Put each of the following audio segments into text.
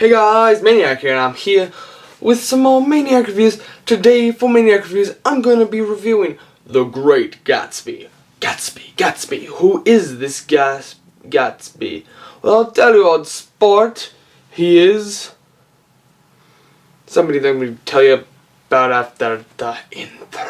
Hey guys, Maniac here, and I'm here with some more Maniac reviews. Today, for Maniac reviews, I'm going to be reviewing The Great Gatsby. Gatsby. Who is this Gatsby? Well, I'll tell you on sport. He is somebody that I'm going to tell you about after the intro.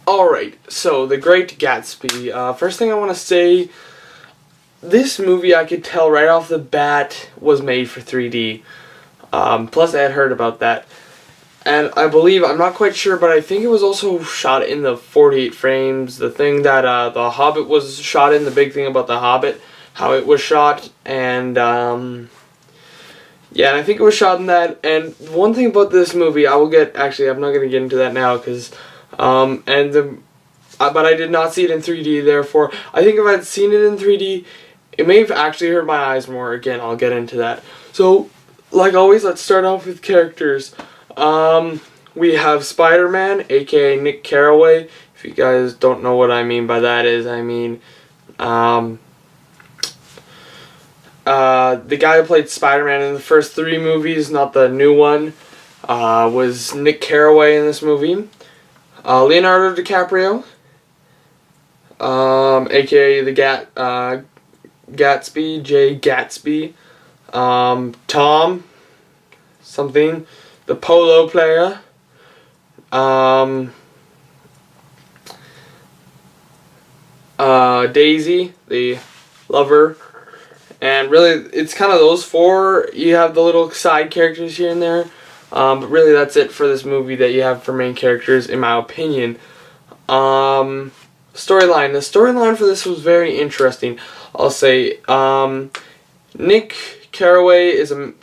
Alright, so The Great Gatsby. First thing I want to say, this movie I could tell right off the bat was made for 3D. Plus I had heard about that. And I believe, I'm not quite sure, but I think it was also shot in the 48 frames. The thing that The Hobbit was shot in, the big thing about The Hobbit, how it was shot. And yeah, and I think it was shot in that. And one thing about this movie, actually I'm not going to get into that now because but I did not see it in 3D, therefore, I think if I had seen it in 3D, it may have actually hurt my eyes more. Again, I'll get into that. So, like always, let's start off with characters. We have Spider-Man, aka Nick Carraway. If you guys don't know what I mean by that I mean, the guy who played Spider-Man in the first 3 movies, not the new one, was Nick Carraway in this movie. Leonardo DiCaprio, aka the Gatsby, J. Gatsby, Tom, something, the polo player, Daisy, the lover, and really it's kind of those 4. You have the little side characters here and there. But really that's it for this movie that you have for main characters, in my opinion. Storyline. The storyline for this was very interesting, I'll say. Nick Carraway is a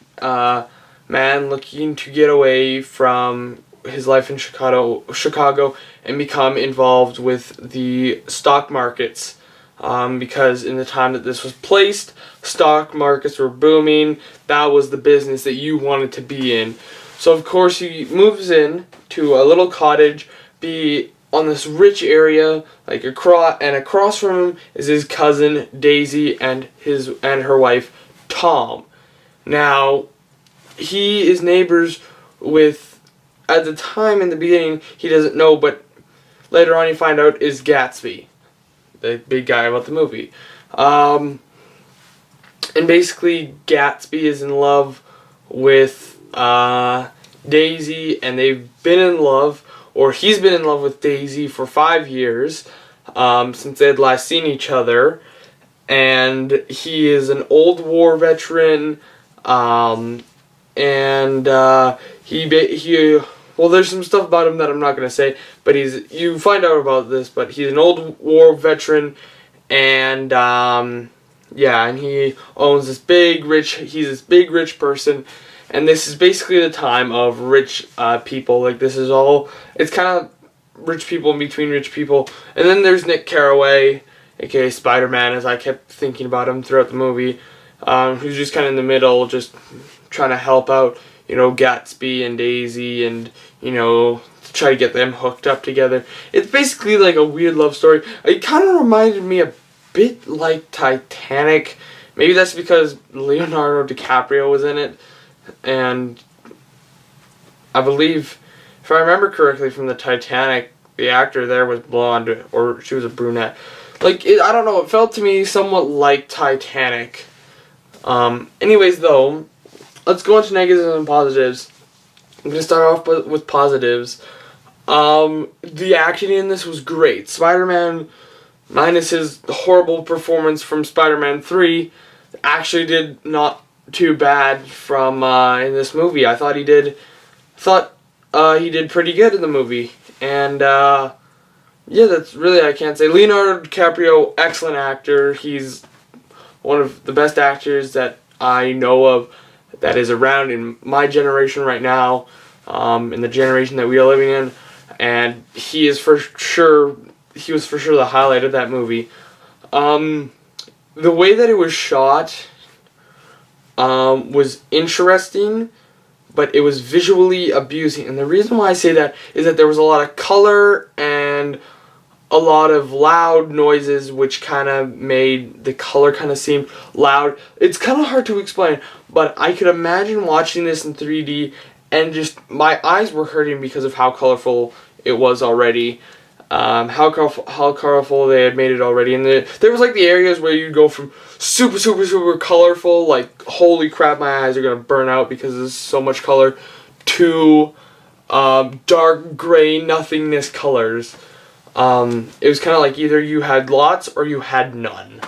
man looking to get away from his life in Chicago and become involved with the stock markets. Because in the time that this was placed, stock markets were booming. That was the business that you wanted to be in. So of course he moves in to a little cottage, be on this rich area, like across from him is his cousin Daisy and her wife Tom. Now he is neighbors with, at the time in the beginning he doesn't know, but later on you find out, is Gatsby, the big guy about the movie. And basically Gatsby is in love with Daisy, and they've been in love, or he's been in love with Daisy for 5 years, since they had last seen each other, and he is an old war veteran, well, there's some stuff about him that I'm not going to say, but you find out about this, but he's an old war veteran, and yeah, and he owns this he's this big rich person. And this is basically the time of rich people. Like, this is all, it's kind of rich people in between rich people. And then there's Nick Carraway, aka Spider-Man, as I kept thinking about him throughout the movie, who's just kind of in the middle, just trying to help out, Gatsby and Daisy, and, to try to get them hooked up together. It's basically like a weird love story. It kind of reminded me a bit like Titanic. Maybe that's because Leonardo DiCaprio was in it. And I believe, if I remember correctly from the Titanic, the actor there was blonde, or she was a brunette. Like, I don't know, it felt to me somewhat like Titanic. Anyways, though, let's go into negatives and positives. I'm going to start off with positives. The acting in this was great. Spider-Man, minus his horrible performance from Spider-Man 3, actually did not too bad from in this movie. I thought he did pretty good in the movie, and yeah, that's really, I can't say. Leonardo DiCaprio, excellent actor. He's one of the best actors that I know of that is around in my generation right now, in the generation that we are living in, and he was for sure the highlight of that movie. The way that it was shot was interesting, but it was visually abusing. And the reason why I say that is that there was a lot of color and a lot of loud noises, which kind of made the color kind of seem loud. It's kind of hard to explain, but I could imagine watching this in 3D and just my eyes were hurting because of how colorful it was already. How colorful they had made it already. And there was like the areas where you go from super, super, super colorful, like holy crap, my eyes are going to burn out because there's so much color, to dark gray nothingness colors. It was kind of like either you had lots or you had none.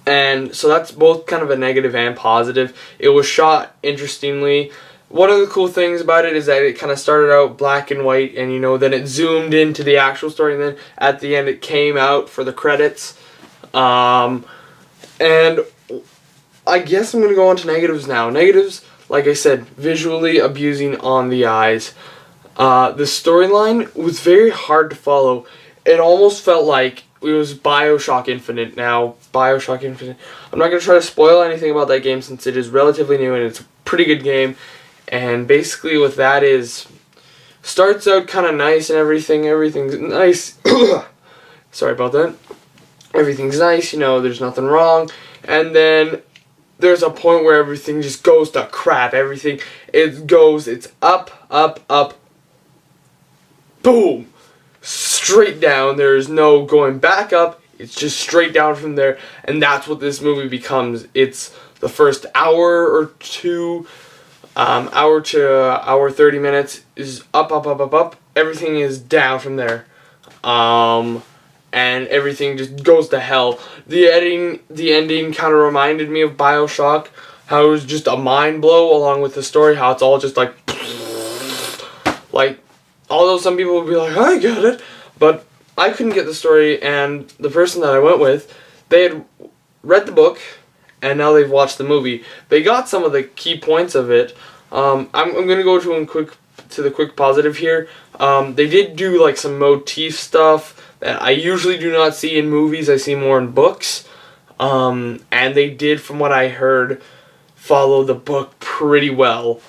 And so that's both kind of a negative and positive. It was shot interestingly. One of the cool things about it is that it kind of started out black and white, and then it zoomed into the actual story, and then at the end it came out for the credits. And I guess I'm going to go on to negatives now. Negatives, like I said, visually abusing on the eyes. The storyline was very hard to follow. It almost felt like it was Bioshock Infinite. Now, Bioshock Infinite, I'm not going to try to spoil anything about that game since it is relatively new and it's a pretty good game. And basically what that is, starts out kind of nice and everything's nice. Sorry about that. Everything's nice, there's nothing wrong. And then there's a point where everything just goes to crap. It's up, boom, straight down. There's no going back up. It's just straight down from there. And that's what this movie becomes. It's the first hour or two, hour to hour 30 minutes is up. Everything is down from there. And everything just goes to hell. The ending kind of reminded me of Bioshock. How it was just a mind blow along with the story. How it's all just like, although some people would be like, I get it, but I couldn't get the story, and the person that I went with, they had read the book, and now they've watched the movie. They got some of the key points of it. I'm going to go to the quick positive here. They did do like some motif stuff that I usually do not see in movies. I see more in books. And they did, from what I heard, follow the book pretty well.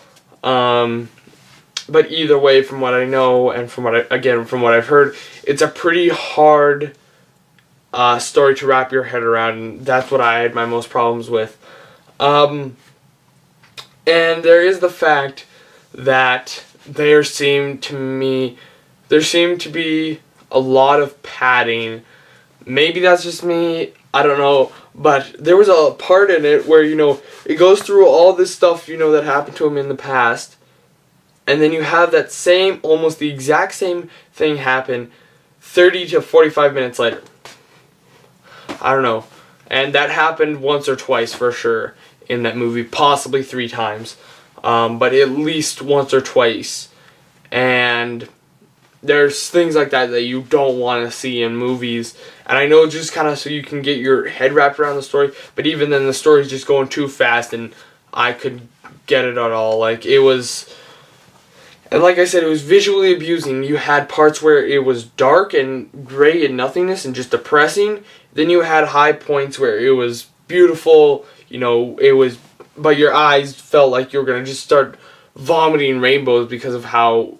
But either way, from what I know and from what I've heard, it's a pretty hard story to wrap your head around, and that's what I had my most problems with. And there is the fact that there seemed to be a lot of padding. Maybe that's just me, I don't know, but there was a part in it where, it goes through all this stuff, that happened to him in the past, and then you have that almost the exact same thing happen 30 to 45 minutes later. I don't know. And that happened once or twice for sure in that movie, possibly 3 times. But at least once or twice. And there's things like that you don't want to see in movies. And I know just kind of so you can get your head wrapped around the story, but even then the story's just going too fast and I couldn't get it at all. And like I said, it was visually abusing. You had parts where it was dark and gray and nothingness and just depressing. Then you had high points where it was beautiful, but your eyes felt like you were going to just start vomiting rainbows because of how,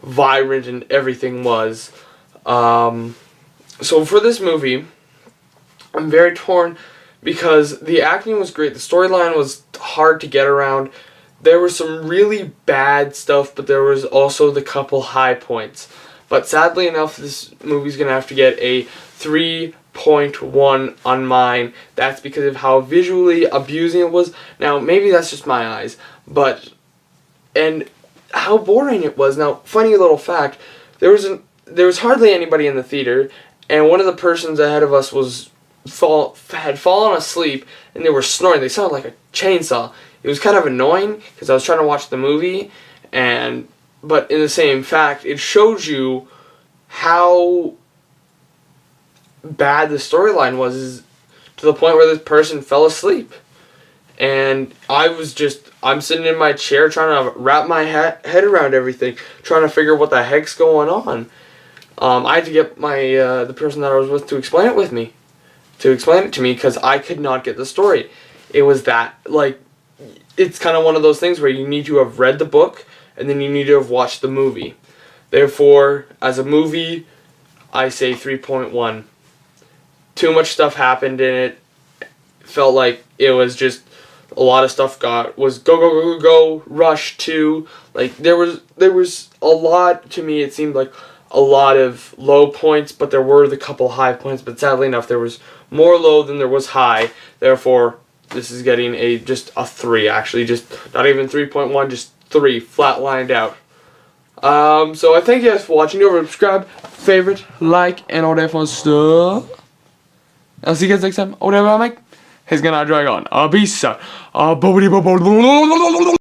vibrant and everything was. So for this movie, I'm very torn because the acting was great. The storyline was hard to get around. There was some really bad stuff, but there was also the couple high points. But sadly enough, this movie's going to have to get a 3.1 on mine. That's because of how visually abusing it was. Now, maybe that's just my eyes, and how boring it was. Now, funny little fact, there was hardly anybody in the theater, and one of the persons ahead of us had fallen asleep, and they were snoring. They sounded like a chainsaw. It was kind of annoying because I was trying to watch the movie, but in the same fact, it shows you how bad the storyline was to the point where this person fell asleep. And I'm sitting in my chair trying to wrap my head around everything, trying to figure what the heck's going on. I had to get my the person that I was with to explain it to me, because I could not get the story. It was that, like, it's kind of one of those things where you need to have read the book and then you need to have watched the movie. Therefore, as a movie, I say 3.1. Too much stuff happened in it. Felt like it was just a lot of stuff was go, rush to. Like, there was a lot, to me it seemed like a lot of low points, but there were the couple high points, but sadly enough there was more low than there was high. Therefore, this is getting just a 3, actually, just not even 3.1, just 3, flat lined out. So I thank you guys for watching. Don't forget to subscribe, favorite, like, and all that fun stuff. I'll see you guys next time. Whatever I make, he's gonna drag on. Peace out.